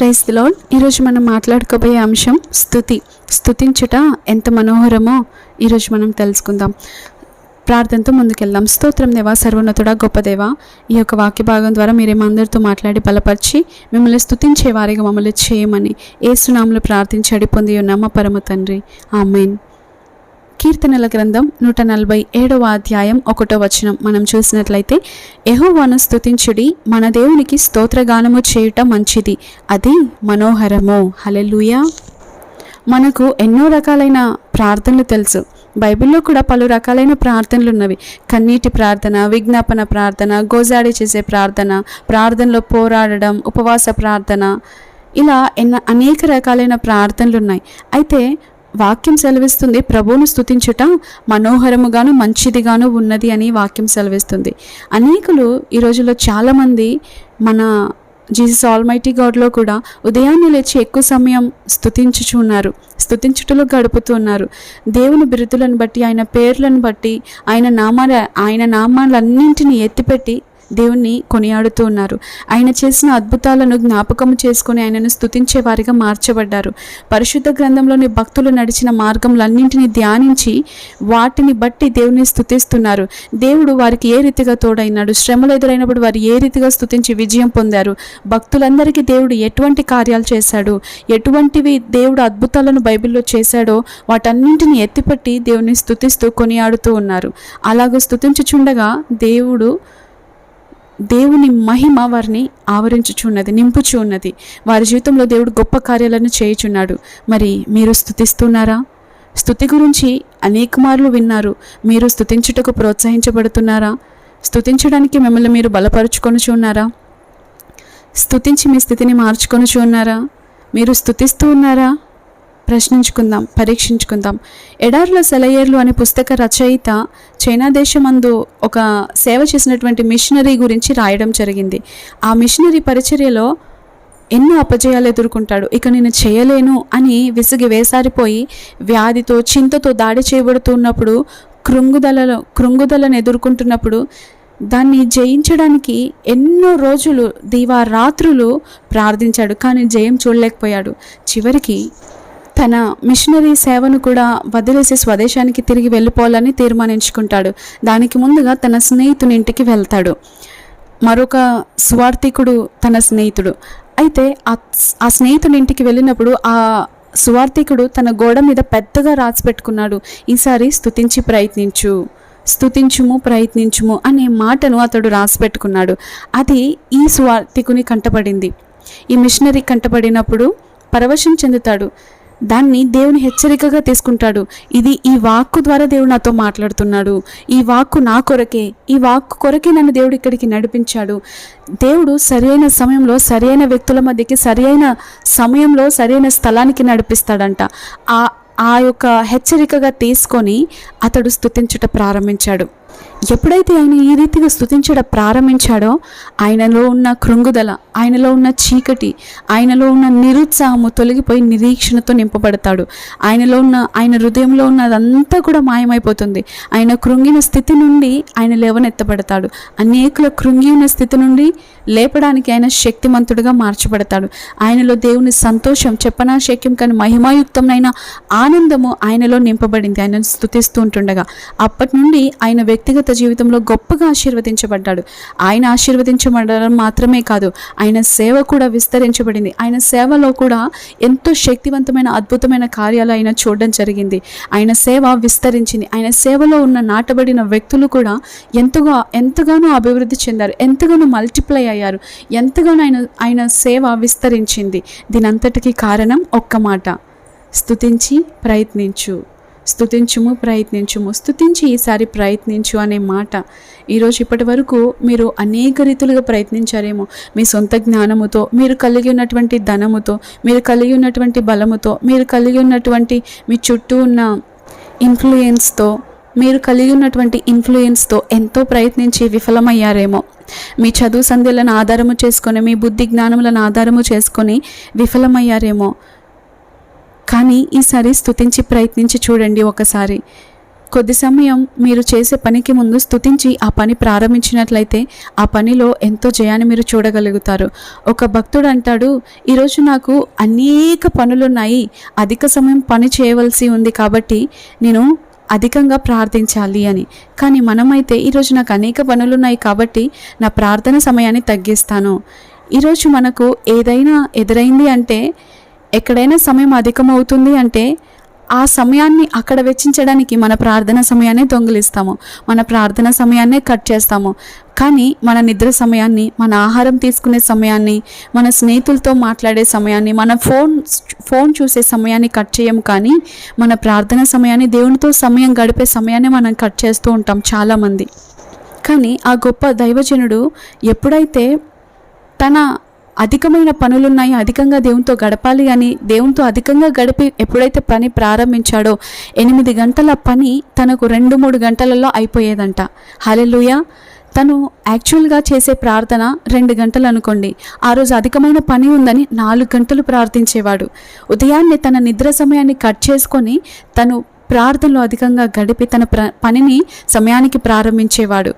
Praise the lord. ఈరోజు మనం మాట్లాడుకోబోయే అంశం స్తుతించుట ఎంత మనోహరమో ఈరోజు మనం తెలుసుకుందాం. ప్రార్థనతో ముందుకెళ్దాం. స్తోత్రం దేవా, సర్వోన్నతుడా, గొప్ప దేవా, ఈ యొక్క వాక్య భాగం ద్వారా మీరేమందరితో మాట్లాడి బలపరిచి మిమ్మల్ని స్తుతించే వారిగా మమ్మల్ని చేయమని యేసు నామములో ప్రార్థించి అడిపొంది ఉన్నాము పరమ తండ్రి, ఆమేన్. కీర్తనల గ్రంథం 147వ అధ్యాయం 1వ వచనం మనం చూసినట్లయితే, యెహోవాను స్తుతించుడి, మన దేవునికి స్తోత్రగానము చేయుట మంచిది, అది మనోహరము. హల్లెలూయా. మనకు ఎన్నో రకాలైన ప్రార్థనలు తెలుసు. బైబిల్లో కూడా పలు రకాలైన ప్రార్థనలు ఉన్నవి. కన్నీటి ప్రార్థన, విజ్ఞాపన ప్రార్థన, గోజాడి చేసే ప్రార్థన, ప్రార్థనలో పోరాడడం, ఉపవాస ప్రార్థన, ఇలా అనేక రకాలైన ప్రార్థనలు ఉన్నాయి. అయితే వాక్యం సెలవిస్తుంది, ప్రభువును స్తుతించుట మనోహరముగాను మంచిదిగాను ఉన్నది అని వాక్యం సెలవిస్తుంది. అనేకులు ఈ రోజుల్లో చాలామంది మన జీసస్ ఆల్మైటీ గాడ్లో కూడా ఉదయాన్నే లేచి ఎక్కువ సమయం స్తుతించుటలో గడుపుతున్నారు. దేవుని బిరుదులను బట్టి, ఆయన పేర్లను బట్టి, ఆయన నామాలన్నింటినీ ఎత్తిపెట్టి దేవుణ్ణి కొనియాడుతూ ఉన్నారు. ఆయన చేసిన అద్భుతాలను జ్ఞాపకము చేసుకొని ఆయనను స్తుతించే వారిగా మార్చబడ్డారు. పరిశుద్ధ గ్రంథంలోని భక్తులు నడిచిన మార్గములన్నింటినీ ధ్యానించి వాటిని బట్టి దేవుని స్తుతిస్తున్నారు. దేవుడు వారికి ఏ రీతిగా తోడైనాడు, శ్రమలు ఎదురైనప్పుడు వారు ఏ రీతిగా స్తుతించి విజయం పొందారు, భక్తులందరికీ దేవుడు ఎటువంటి కార్యాలు చేశాడు, ఎటువంటివి దేవుడు అద్భుతాలను బైబిల్లో చేశాడో వాటన్నింటినీ ఎత్తిపట్టి దేవుని స్తుతిస్తూ కొనియాడుతూ ఉన్నారు. అలాగ స్తుతించుచుండగా దేవుని మహిమ వారిని ఆవరించుచున్నది, నింపుచున్నది. వారి జీవితంలో దేవుడు గొప్ప కార్యాలను చేయుచున్నాడు. మరి మీరు స్తుతిస్తున్నారా? స్తుతి గురించి అనేక మార్లు విన్నారు. మీరు స్తుతించుటకు ప్రోత్సహించబడుతున్నారా? స్తుతించడానికి మిమ్మల్ని మీరు బలపరుచుకొనుచున్నారా? స్తుతించి మీ స్థితిని మార్చుకొనుచున్నారా? మీరు స్తుతిస్తూ ఉన్నారా? ప్రశ్నించుకుందాం, పరీక్షించుకుందాం. ఎడారుల సెలయేర్లు అనే పుస్తక రచయిత చైనా దేశమందు ఒక సేవ చేసినటువంటి మిషనరీ గురించి రాయడం జరిగింది. ఆ మిషనరీ పరిచర్యలో ఎన్నో అపజయాలు ఎదుర్కొంటాడు. ఇక నేను చేయలేను అని విసిగి వేసారిపోయి వ్యాధితో, చింతతో దాడి చేయబడుతున్నప్పుడు, కృంగుదలను ఎదుర్కొంటున్నప్పుడు దాన్ని జయించడానికి ఎన్నో రోజులు దీవారాత్రులు ప్రార్థించాడు. కానీ జయం చూడలేకపోయాడు. చివరికి తన మిషనరీ సేవను కూడా వదిలేసి స్వదేశానికి తిరిగి వెళ్ళిపోవాలని తీర్మానించుకుంటాడు. దానికి ముందుగా తన స్నేహితుని ఇంటికి వెళ్తాడు. మరొక సువార్థికుడు తన స్నేహితుడు. అయితే ఆ స్నేహితుని ఇంటికి వెళ్ళినప్పుడు ఆ సువార్థికుడు తన గోడ మీద పెద్దగా రాసి పెట్టుకున్నాడు, ఈసారి స్తుతించుము ప్రయత్నించుము అనే మాటను అతడు రాసి పెట్టుకున్నాడు. అది ఈ సువార్థికుని కంటపడింది. ఈ మిషనరీ కంటపడినప్పుడు పరవశం చెందుతాడు. దాన్ని దేవుని హెచ్చరికగా తీసుకుంటాడు. ఈ వాక్కు ద్వారా దేవుడు నాతో మాట్లాడుతున్నాడు, ఈ వాక్కు నా కొరకే, ఈ వాక్కు కొరకే నన్ను దేవుడు ఇక్కడికి నడిపించాడు. దేవుడు సరైన సమయంలో సరైన వ్యక్తుల మధ్యకి సరైన సమయంలో సరైన స్థలానికి నడిపిస్తాడంట. ఆ యొక్క హెచ్చరికగా తీసుకొని అతడు స్తుతించుట ప్రారంభించాడు. ఎప్పుడైతే ఆయన ఈ రీతిగా స్తుతించడం ప్రారంభించాడో ఆయనలో ఉన్న కృంగుదల, ఆయనలో ఉన్న చీకటి, ఆయనలో ఉన్న నిరుత్సాహము తొలగిపోయి నిరీక్షణతో నింపబడతాడు. ఆయన హృదయంలో ఉన్నదంతా కూడా మాయమైపోతుంది. ఆయన కృంగిన స్థితి నుండి ఆయన లేవనెత్తబడతాడు. అనేకుల కృంగి ఉన్న స్థితి నుండి లేపడానికి ఆయన శక్తిమంతుడిగా మార్చబడతాడు. ఆయనలో దేవుని సంతోషం, చెప్పనాశక్యం కానీ మహిమాయుక్తమైన ఆనందము ఆయనలో నింపబడింది ఆయన స్తుతిస్తూ ఉంటుండగా. అప్పటి నుండి ఆయన వ్యక్తిగత జీవితంలో గొప్పగా ఆశీర్వదించబడ్డాడు. ఆయన ఆశీర్వదించబడడం మాత్రమే కాదు, ఆయన సేవ కూడా విస్తరించబడింది. ఆయన సేవలో కూడా ఎంతో శక్తివంతమైన అద్భుతమైన కార్యాలు ఆయన చూడడం జరిగింది. ఆయన సేవ విస్తరించింది. ఆయన సేవలో ఉన్న నాటబడిన వ్యక్తులు కూడా ఎంతగానో అభివృద్ధి చెందారు, ఎంతగానో మల్టిప్లై అయ్యారు, ఎంతగానో ఆయన సేవ విస్తరించింది. దీనంతటికీ కారణం ఒక్క మాట, స్తుతించుము ప్రయత్నించుము, స్తుతించి ఈసారి ప్రయత్నించు అనే మాట. ఈరోజు ఇప్పటి వరకు మీరు అనేక రీతులుగా ప్రయత్నించారేమో. మీ సొంత జ్ఞానముతో, మీరు కలిగి ఉన్నటువంటి ధనముతో, మీరు కలిగి ఉన్నటువంటి బలముతో, మీరు కలిగి ఉన్నటువంటి మీ చుట్టూ ఉన్న ఇన్ఫ్లుయెన్స్తో ఎంతో ప్రయత్నించి విఫలమయ్యారేమో. మీ చదువు సంధ్యలను ఆధారము చేసుకొని, మీ బుద్ధి జ్ఞానములను ఆధారము చేసుకొని విఫలమయ్యారేమో. కానీ ఈసారి స్తుతించి ప్రయత్నించి చూడండి. ఒకసారి కొద్ది సమయం మీరు చేసే పనికి ముందు స్తుతించి ఆ పని ప్రారంభించినట్లయితే ఆ పనిలో ఎంతో జయాన్ని మీరు చూడగలుగుతారు. ఒక భక్తుడు అంటాడు, ఈరోజు నాకు అనేక పనులున్నాయి, అధిక సమయం పని చేయవలసి ఉంది కాబట్టి నేను అధికంగా ప్రార్థించాలి అని. కానీ మనమైతే ఈరోజు నాకు అనేక పనులున్నాయి కాబట్టి నా ప్రార్థన సమయాన్ని తగ్గిస్తాను. ఈరోజు మనకు ఏదైనా ఎదురైంది అంటే, ఎక్కడైనా సమయం అధికమవుతుంది అంటే ఆ సమయాన్ని అక్కడ వెచ్చించడానికి మన ప్రార్థన సమయాన్ని దొంగిలిస్తాము, మన ప్రార్థన సమయాన్నే కట్ చేస్తాము. కానీ మన నిద్ర సమయాన్ని, మన ఆహారం తీసుకునే సమయాన్ని, మన స్నేహితులతో మాట్లాడే సమయాన్ని, మన ఫోన్ చూసే సమయాన్ని కట్ చేయము. కానీ మన ప్రార్థన సమయాన్ని, దేవునితో సమయం గడిపే సమయాన్ని మనం కట్ చేస్తూ ఉంటాం చాలామంది. కానీ ఆ గొప్ప దైవజనుడు ఎప్పుడైతే తన అధికమైన పనులున్నాయి, అధికంగా దేవునితో గడపాలి అని దేవునితో అధికంగా గడిపి ఎప్పుడైతే పని ప్రారంభించాడో 8 గంటల పని తనకు 2-3 గంటలలో అయిపోయేదంట. హల్లెలూయా. తను యాక్చువల్గా చేసే ప్రార్థన 2 గంటలు అనుకోండి, ఆ రోజు అధికమైన పని ఉందని 4 గంటలు ప్రార్థించేవాడు. ఉదయాన్నే తన నిద్ర సమయాన్ని కట్ చేసుకొని తను ప్రార్థనలో అధికంగా గడిపి తన పనిని సమయానికి ప్రారంభించేవాడు.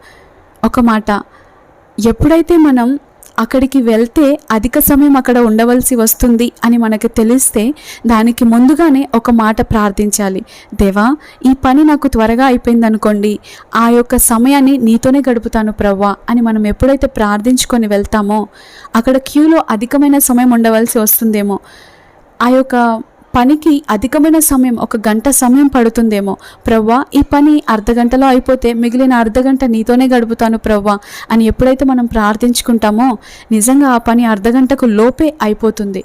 ఒక మాట, ఎప్పుడైతే మనం అక్కడికి వెళ్తే అధిక సమయం అక్కడ ఉండవలసి వస్తుంది అని మనకు తెలిస్తే దానికి ముందుగానే ఒక మాట ప్రార్థించాలి. దేవా, ఈ పని నాకు త్వరగా అయిపోయింది అనుకోండి, ఆ యొక్క సమయాన్ని నీతోనే గడుపుతాను ప్రవ్వా అని మనం ఎప్పుడైతే ప్రార్థించుకొని వెళ్తామో అక్కడ క్యూలో అధికమైన సమయం ఉండవలసి వస్తుందేమో, ఆ యొక్క పనికి అధికమైన సమయం 1 గంట సమయం పడుతుందేమో, ప్రవ్వా ఈ పని అర్ధగంటలో అయిపోతే మిగిలిన అర్ధగంట నీతోనే గడుపుతాను ప్రవ్వా అని ఎప్పుడైతే మనం ప్రార్థించుకుంటామో నిజంగా ఆ పని అర్ధగంటకు లోపే అయిపోతుంది.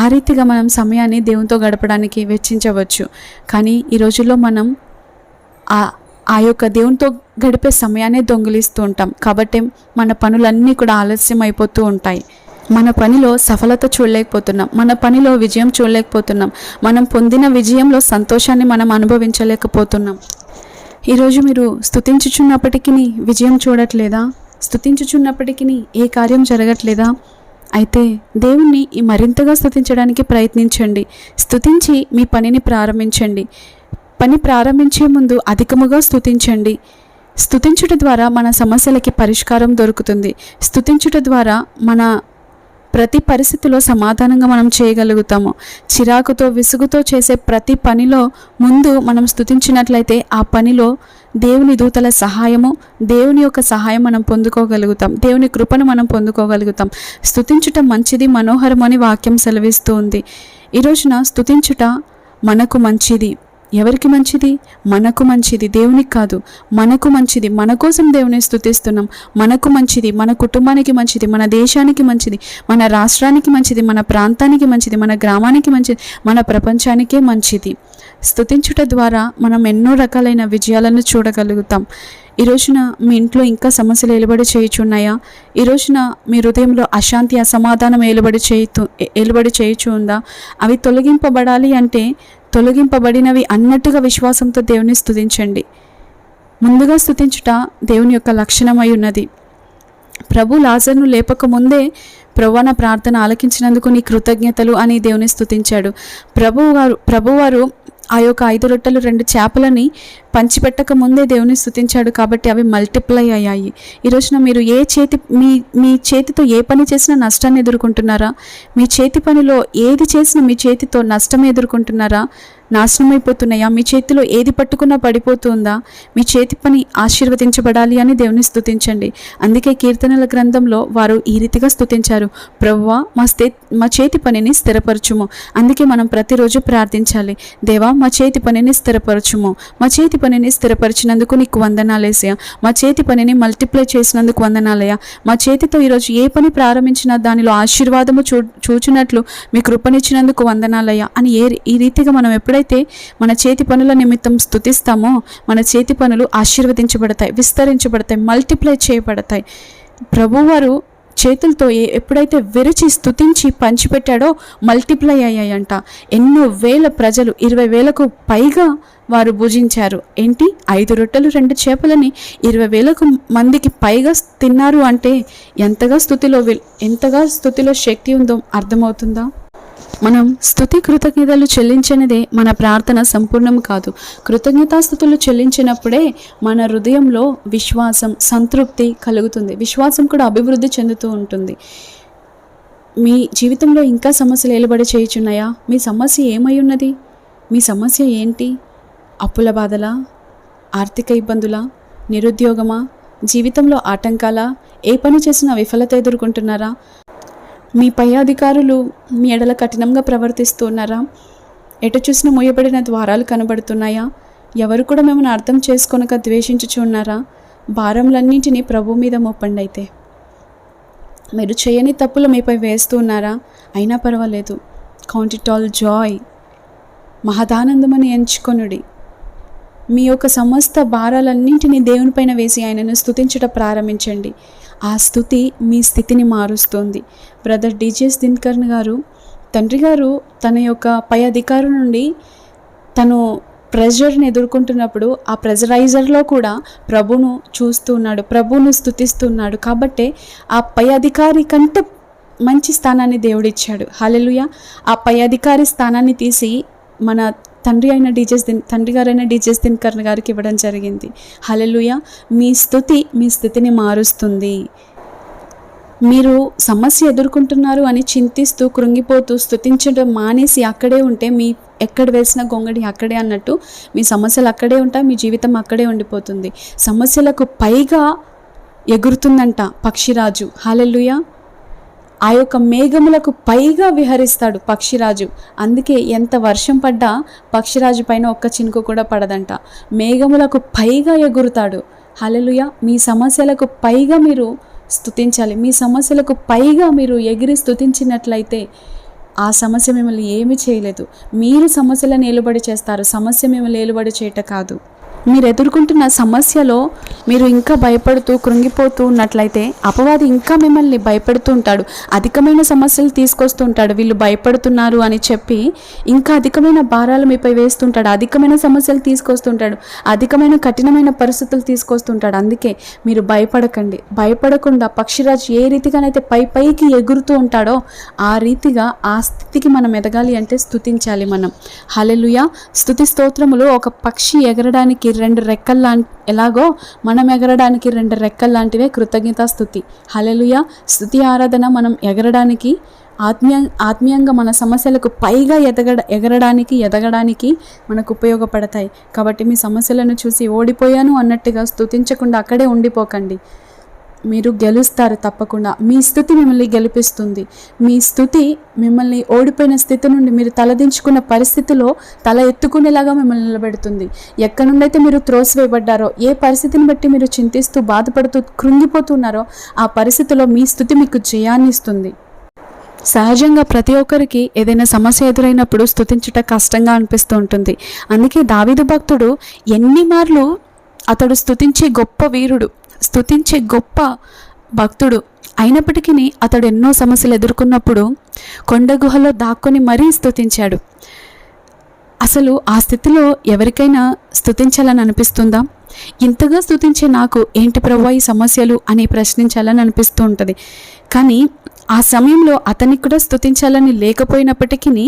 ఆ రీతిగా మనం సమయాన్ని దేవునితో గడపడానికి వెచ్చించవచ్చు. కానీ ఈ రోజుల్లో మనం ఆ యొక్క దేవునితో గడిపే సమయాన్ని దొంగిలిస్తూ ఉంటాం. కాబట్టి మన పనులన్నీ కూడా ఆలస్యం అయిపోతూ ఉంటాయి. మన పనిలో సఫలత చూడలేకపోతున్నాం, మన పనిలో విజయం చూడలేకపోతున్నాం, మనం పొందిన విజయంలో సంతోషాన్ని మనం అనుభవించలేకపోతున్నాం. ఈరోజు మీరు స్తుతించుచున్నప్పటికీ విజయం చూడట్లేదా? స్తుతించుచున్నప్పటికీ ఏ కార్యం జరగట్లేదా? అయితే దేవుణ్ణి మరింతగా స్తుతించడానికి ప్రయత్నించండి. స్తుతించి మీ పనిని ప్రారంభించండి. పని ప్రారంభించే ముందు అధికముగా స్తుతించండి. స్తుతించుట ద్వారా మన సమస్యలకి పరిష్కారం దొరుకుతుంది. స్తుతించుట ద్వారా మన ప్రతి పరిస్థితిలో సమాధానంగా మనం చేయగలుగుతాము. చిరాకుతో, విసుగుతో చేసే ప్రతి పనిలో ముందు మనం స్తుతించినట్లయితే ఆ పనిలో దేవుని దూతల సహాయము, దేవుని యొక్క సహాయం మనం పొందుకోగలుగుతాం, దేవుని కృపను మనం పొందుకోగలుగుతాం. స్తుతించుట మంచిది, మనోహరం అని వాక్యం సెలవిస్తూ ఉంది. ఈ రోజున స్తుతించుట మనకు మంచిది. ఎవరికి మంచిది? మనకు మంచిది, దేవునికి కాదు. మనకు మంచిది, మన కోసం దేవుని స్తుతిస్తున్నాం. మనకు మంచిది, మన కుటుంబానికి మంచిది, మన దేశానికి మంచిది, మన రాష్ట్రానికి మంచిది, మన ప్రాంతానికి మంచిది, మన గ్రామానికి మంచిది, మన ప్రపంచానికే మంచిది. స్తుతించుట ద్వారా మనం ఎన్నో రకాలైన విజయాలను చూడగలుగుతాం. ఈ రోజున మీ ఇంట్లో ఇంకా సమస్యలు ఏలుబడి చేయుచున్నాయా? ఈ రోజున మీ హృదయంలో అశాంతి, అసమాధానం ఏలుబడి చేయుచు ఉందా? అవి తొలగింపబడాలి అంటే తొలగింపబడినవి అన్నట్టుగా విశ్వాసంతో దేవుని స్తుతించండి. ముందుగా స్తుతించుట దేవుని యొక్క లక్షణమై ఉన్నది. ప్రభు లాజరును లేపకముందే ప్రభువా నా ప్రార్థన ఆలకించినందుకు నీ కృతజ్ఞతలు అని దేవుని స్తుతించాడు. ప్రభువారు ఆ యొక్క 5 రొట్టెలు 2 చేపలని పంచిపెట్టక ముందే దేవుని స్తుతించాడు కాబట్టి అవి మల్టిప్లై అయ్యాయి. ఈ రోజున మీరు మీ చేతితో ఏ పని చేసినా నష్టాన్ని ఎదుర్కొంటున్నారా? మీ చేతి పనిలో ఏది చేసినా మీ చేతితో నష్టం ఎదుర్కొంటున్నారా? నాశనం అయిపోతున్నాయా? మీ చేతిలో ఏది పట్టుకున్నా పడిపోతుందా? మీ చేతి పని ఆశీర్వదించబడాలి అని దేవుని స్తుతించండి. అందుకే కీర్తనల గ్రంథంలో వారు ఈ రీతిగా స్తుతించారు, ప్రభువా మా చేతి పనిని స్థిరపరచుము. అందుకే మనం ప్రతిరోజు ప్రార్థించాలి, దేవా మా చేతి పనిని స్థిరపరచుము. మా చేతి పనిని స్థిరపరిచినందుకు నీకు వందనాలేసయ్యా. మా చేతి పనిని మల్టిప్లై చేసినందుకు వందనాలయ్యా. మా చేతితో ఈరోజు ఏ పని ప్రారంభించినా దానిలో ఆశీర్వాదము చూచినట్లు మీ కృపనిచ్చినందుకు వందనాలయ్యా అని ఈ రీతిగా మనం ఎప్పుడైతే మన చేతి పనుల నిమిత్తం స్తుతిస్తామో మన చేతి పనులు ఆశీర్వదించబడతాయి, విస్తరించబడతాయి, మల్టిప్లై చేయబడతాయి. ప్రభువారు చేతులతో ఎప్పుడైతే విరిచి స్తుతించి పంచిపెట్టాడో మల్టిప్లై అయ్యాయంట. ఎన్నో వేల ప్రజలు, 20,000కు పైగా వారు భుజించారు. ఏంటి, 5 రొట్టెలు 2 చేపలని 20,000 మందికి పైగా తిన్నారు అంటే ఎంతగా స్తుతిలో శక్తి ఉందో అర్థమవుతుందా? మనం స్తుతి కృతజ్ఞతలు చెల్లించినదే మన ప్రార్థన సంపూర్ణం కాదు. కృతజ్ఞతాస్థుతులు చెల్లించినప్పుడే మన హృదయంలో విశ్వాసం, సంతృప్తి కలుగుతుంది. విశ్వాసం కూడా అభివృద్ధి చెందుతూ ఉంటుంది. మీ జీవితంలో ఇంకా సమస్యలు ఏలుబడి చేయుచున్నాయా? మీ సమస్య ఏమై ఉన్నది? మీ సమస్య ఏంటి? అప్పుల బాధలా? ఆర్థిక ఇబ్బందులా? నిరుద్యోగమా? జీవితంలో ఆటంకాలా? ఏ పని చేసినా విఫలత ఎదుర్కొంటున్నారా? మీ పై అధికారులు మీ ఎడల కఠినంగా ప్రవర్తిస్తున్నారా? ఎటు చూసిన మూయబడిన ద్వారాలు కనబడుతున్నాయా? ఎవరు కూడా మిమ్మల్ని అర్థం చేసుకొనక ద్వేషించుచున్నారా? భారములన్నింటినీ ప్రభు మీద మోపండి. అయితే మీరు చేయని తప్పులు మీపై వేస్తూ ఉన్నారా? అయినా పర్వాలేదు, కౌంట్ ఇట్ ఆల్ జాయ్, మహదానందమని ఎంచుకొనుడి. మీ యొక్క సమస్త భారాలన్నింటినీ దేవునిపైన వేసి ఆయనను స్తుతించడం ప్రారంభించండి. ఆ స్తుతి మీ స్థితిని మారుస్తుంది. బ్రదర్ డిజెస్ దినకర్ గారు, తండ్రి గారు తన యొక్క పై అధికారి నుండి తను ప్రెజర్ని ఎదుర్కొంటున్నప్పుడు ఆ ప్రెజరైజర్లో కూడా ప్రభును చూస్తున్నాడు, ప్రభును స్తుతిస్తున్నాడు. కాబట్టే ఆ పై అధికారి కంటే మంచి స్థానాన్ని దేవుడిచ్చాడు. హల్లెలూయా. ఆ పై అధికారి స్థానాన్ని తీసి మన తండ్రి గారైన డిజెస్ దినకర్ గారికి ఇవ్వడం జరిగింది. హల్లెలూయా. మీ స్తుతి మీ స్థితిని మారుస్తుంది. మీరు సమస్య ఎదుర్కొంటున్నారు అని చింతిస్తూ కృంగిపోతూ స్తుతించడం మానేసి అక్కడే ఉంటే మీ ఎక్కడ వేసిన గొంగడి అక్కడే అన్నట్టు మీ సమస్యలు అక్కడే ఉంటాయి, మీ జీవితం అక్కడే ఉండిపోతుంది. సమస్యలకు పైగా ఎగురుతుందంట పక్షిరాజు. హల్లెలూయా. ఆ యొక్క మేఘములకు పైగా విహరిస్తాడు పక్షిరాజు. అందుకే ఎంత వర్షం పడ్డా పక్షిరాజు పైన ఒక్క చినుకు కూడా పడదంట. మేఘములకు పైగా ఎగురుతాడు. హల్లెలూయా. మీ సమస్యలకు పైగా మీరు స్తుతించాలి. మీ సమస్యలకు పైగా మీరు ఎగిరి స్తుతించినట్లయితే ఆ సమస్య మిమ్మల్ని ఏమీ చేయలేదు. మీరు సమస్యలను ఏలుబడి చేస్తారు, సమస్య మిమ్మల్ని ఏలుబడి చేయట కాదు. మీరు ఎదుర్కొంటున్న సమస్యలో మీరు ఇంకా భయపడుతూ కృంగిపోతూ ఉన్నట్లయితే అపవాది ఇంకా మిమ్మల్ని భయపెడుతూ ఉంటాడు. అధికమైన సమస్యలు తీసుకొస్తూ ఉంటాడు. వీళ్ళు భయపడుతున్నారు అని చెప్పి ఇంకా అధికమైన భారాలు మీపై వేస్తుంటాడు, అధికమైన సమస్యలు తీసుకొస్తుంటాడు, అధికమైన కఠినమైన పరిస్థితులు తీసుకొస్తుంటాడు. అందుకే మీరు భయపడకండి. భయపడకుండా పక్షిరాజు ఏ రీతిగానైతే పైకి ఎగురుతూ ఉంటాడో ఆ రీతిగా ఆ స్థితికి మనం ఎదగాలి అంటే స్తుతించాలి మనం. హల్లెలూయా. స్తుతి స్తోత్రములు ఒక పక్షి ఎగరడానికి రెండు రెక్కలు ఎలాగో మనం ఎగరడానికి రెండు రెక్కలు లాంటివే కృతజ్ఞతా స్తుతి. హల్లెలూయా. స్తుతి ఆరాధన మనం ఎగరడానికి ఆత్మీయంగా మన సమస్యలకు పైగా ఎదగడానికి మనకు ఉపయోగపడతాయి. కాబట్టి మీ సమస్యలను చూసి ఓడిపోయాను అన్నట్టుగా స్తుతించకుండా అక్కడే ఉండిపోకండి. మీరు గెలుస్తారు తప్పకుండా. మీ స్థుతి మిమ్మల్ని గెలిపిస్తుంది. మీ స్థుతి మిమ్మల్ని ఓడిపోయిన స్థితి నుండి మీరు తలదించుకున్న పరిస్థితిలో తల ఎత్తుకునేలాగా మిమ్మల్ని నిలబెడుతుంది. ఎక్కడి నుండైతే మీరు త్రోసివేయబడ్డారో, ఏ పరిస్థితిని బట్టి మీరు చింతిస్తూ బాధపడుతూ కృంగిపోతున్నారో ఆ పరిస్థితిలో మీ స్థుతి మీకు జయాన్ని ఇస్తుంది. సహజంగా ప్రతి ఒక్కరికి ఏదైనా సమస్య ఎదురైనప్పుడు స్తుతించుట కష్టంగా అనిపిస్తూ ఉంటుంది. అందుకే దావీదు భక్తుడు ఎన్ని మార్లు అతడు స్తుతించే గొప్ప వీరుడు, స్తుతించే గొప్ప భక్తుడు అయినప్పటికీ అతడు ఎన్నో సమస్యలు ఎదుర్కొన్నప్పుడు కొండ గుహలో దాక్కుని మరీ స్తుతించాడు. అసలు ఆ స్థితిలో ఎవరికైనా స్తుతించాలని అనిపిస్తుందా? ఇంతగా స్తుతించే నాకు ఏంటి ప్రభువా ఈ సమస్యలు అని ప్రశ్నించాలని అనిపిస్తూ ఉంటుంది. కానీ ఆ సమయంలో అతనికి కూడా స్తుతించాలని లేకపోయినప్పటికీ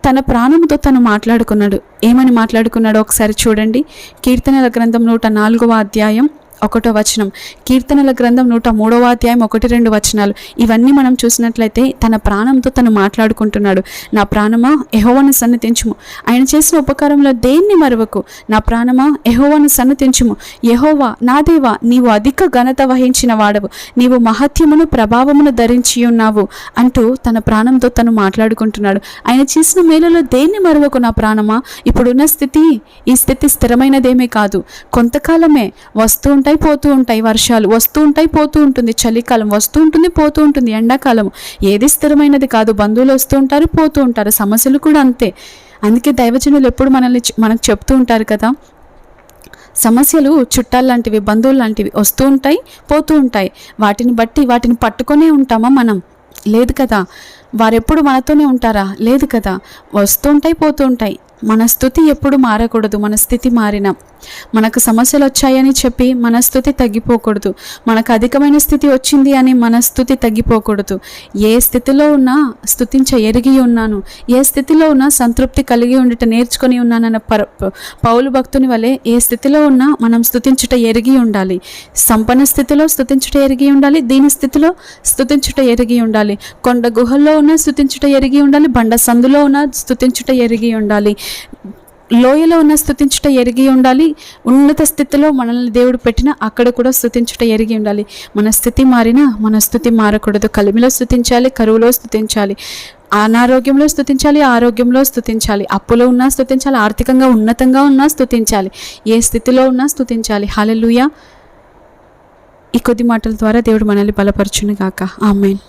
తన ప్రాణంతో తను మాట్లాడుకున్నాడు. ఏమని మాట్లాడుకున్నాడో ఒకసారి చూడండి. కీర్తనల గ్రంథం 104వ అధ్యాయం 1వ వచనం, కీర్తనల గ్రంథం 103వ అధ్యాయం 1-2 వచనాలు. ఇవన్నీ మనం చూసినట్లయితే తన ప్రాణంతో తను మాట్లాడుకుంటున్నాడు. నా ప్రాణమా యెహోవాను సన్నిధించుము, ఆయన చేసిన ఉపకారంలో దేన్ని మరువకు. నా ప్రాణమా యెహోవాను సన్నిధించుము, యెహోవా నా దేవా నీవు అధిక ఘనత వహించిన వాడవు, నీవు మహత్యమును ప్రభావమును ధరించి ఉన్నావు అంటూ తన ప్రాణంతో తను మాట్లాడుకుంటున్నాడు. ఆయన చేసిన మేలులో దేన్ని మరువకు నా ప్రాణమా. ఇప్పుడున్న ఈ స్థితి స్థిరమైనదేమీ కాదు, కొంతకాలమే. వస్తూ ఉంటాయి పోతూ ఉంటాయి, వర్షాలు వస్తూ ఉంటాయి పోతూ ఉంటుంది, చలికాలం వస్తూ ఉంటుంది పోతూ ఉంటుంది, ఎండాకాలం. ఏది స్థిరమైనది కాదు. బంధువులు వస్తూ ఉంటారు పోతూ ఉంటారు, సమస్యలు కూడా అంతే. అందుకే దైవజనులు ఎప్పుడు మనకు చెప్తూ ఉంటారు కదా, సమస్యలు చుట్టాలు లాంటివి, బంధువులు లాంటివి, వస్తూ ఉంటాయి పోతూ ఉంటాయి. వాటిని పట్టుకొనే ఉంటామా మనం? లేదు కదా. వారెప్పుడు మనతోనే ఉంటారా? లేదు కదా. వస్తూ ఉంటాయి పోతూ ఉంటాయి. మన స్థుతి ఎప్పుడు మారకూడదు. మన స్థితి మారిన మనకు సమస్యలు వచ్చాయని చెప్పి మన స్థుతి తగ్గిపోకూడదు. మనకు అధికమైన స్థితి వచ్చింది అని మన స్థుతి తగ్గిపోకూడదు. ఏ స్థితిలో ఉన్నా స్తుతించ ఎరిగి ఉన్నాను, ఏ స్థితిలో ఉన్నా సంతృప్తి కలిగి ఉండుట నేర్చుకొని ఉన్నానన్న పౌలు భక్తుని వలె ఏ స్థితిలో ఉన్నా మనం స్తుతించుట ఎరిగి ఉండాలి. సంపన్న స్థితిలో స్తుతించుట ఎరిగి ఉండాలి, దీని స్థితిలో స్తుతించుట ఎరిగి ఉండాలి, కొండ గుహల్లో ఉన్న స్తుతించుట ఎరిగి ఉండాలి, బండ సందులో ఉన్న స్తుతించుట ఎరిగి ఉండాలి, లోయలో ఉన్న స్తుతించుట ఎరిగి ఉండాలి, ఉన్నత స్థితిలో మనల్ని దేవుడు పెట్టిన అక్కడ కూడా స్తుతించుట ఎరిగి ఉండాలి. మన స్థితి మారినా మన స్థుతి మారకూడదు. కలిమిలో స్తుతించాలి, కరువులో స్తుతించాలి, అనారోగ్యంలో స్తుతించాలి, ఆరోగ్యంలో స్తుతించాలి, అప్పులో ఉన్నా స్తుతించాలి, ఆర్థికంగా ఉన్నతంగా ఉన్నా స్తుతించాలి, ఏ స్థితిలో ఉన్నా స్తుతించాలి. హల్లెలూయా. ఈ కొద్ది మాటల ద్వారా దేవుడు మనల్ని బలపరచును గాక. ఆమేన్.